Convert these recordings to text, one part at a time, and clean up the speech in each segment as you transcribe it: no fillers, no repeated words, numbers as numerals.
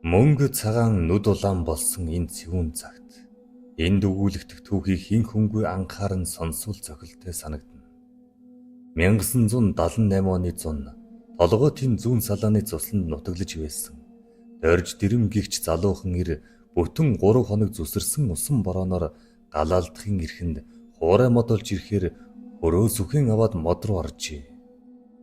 Мөнгө цагаан нүд улаан болсон энэ цэвүүн цагт энд өгүүлэгдэх түүхийг хэн хүнгүй анхааран сонсвол цохилтой санагдана. 1978 оны 100 толгойтын зүүн салааны цусланд нутаглаж байсан. Дорж дэрэм гихч залуухан ир бүтэн 3 хоног зүсэрсэн усан борооноор галаалдахын эрхэнд хуурай модолж ирэхээр хөрөө сүхэн аваад мод руу оржээ.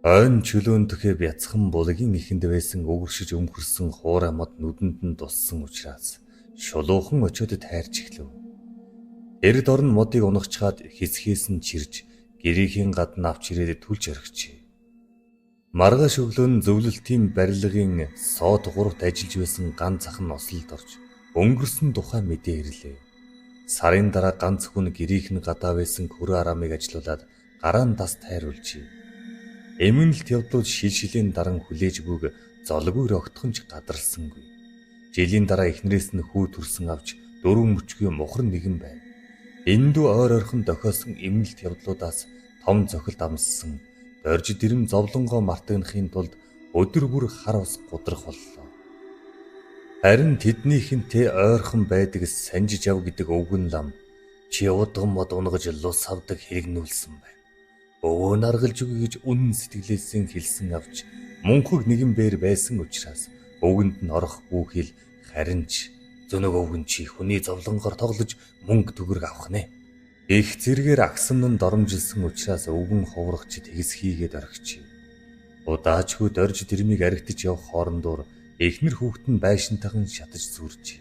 Ойн чөлөөнтөхөө бяцхан булгийн ихэнд байсан өвөршиж өмхөрсөн хуурай мод нүдэнд нь туссан учраас шулуухан очиод тайрч эхлэв. Эрд орн модыг унагчаад хэсхээс нь чирж гэрийн гадна авч ирээд түлж орхижээ. Маргааш өглөө нь зөвлөлтийн барилгын соод 3-т ажиллаж байсан ганц ах нь ослолд орж өнгөрсөн тухай мэдээ ирлээ. Сарын дараа ганц хүн гэрийн гадаа байсан хөрөө арамыг ажилуулад гараа нь тас тайруулжээ. Эмгэнэлт явдлууд шилшилийн даран хүлээж бүг золгүй рогтхонч гадарсангүй. Жилийн дараа эхнэрээс нь хүү төрсөн авч 4 мөчгүй мухар нэгэн байв. Эндүү ойр ойрхон дохиосон эмгэнэлт явдлуудаас том цохилт амссан. Дорж дэрэм зовлонгоо мартагнахын тулд өдөр бүр хар ус гудрах боллоо. Харин тэднийхэнтэй ойрхон байдаг санжиж яв гэдэг өвгөн лам чи удган мод унгаж лус авдаг хэрэгнүүлсэн байна. Өвөө наргалж өгье гэж үнэн сэтгэлээсээ хэлсэн авч мөнхөг нэгэн бээр байсан учраас өвгөнд нь орох бүхэл харин ч зөнөг өвгөн чи хүний зовлонгоор тоглож мөнгө төгрөг авах нэ. Их зэргээр агсан нь доромжилсан учраас өвгөн ховрох чи тэгс хийгээд орхичээ. Удаачгүй дорж дэрмийг аригтж явах хоорондоор эхнэр хүүхэд нь байшинтайхан шатаж зүржээ.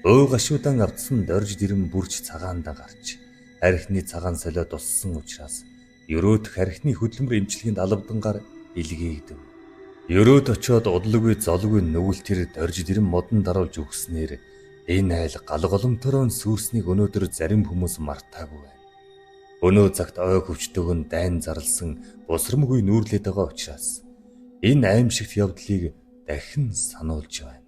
Өө гашуудан авцсан дорж дэрэм бүрч цагаандаа гарч архины цагаан солио туссан учраас Ерөөдөх архины хөдөлмөр эмчилгээнд албадангаар илгээгэдэв. Ерөөд очиод удлгүй золгүй нүгэлтэр дорж дэрэм модон даруулж өгснээр энэ айл гал голомтороо сүрснийг өнөөдөр зарим хүмүүс мартаагүй байна. Өнөө цагт ой хөвчтөг нь дайн зарлсан бусрамгүй нүүрлээд байгаа учраас энэ аимшигт явдлыг дахин сануулж байна.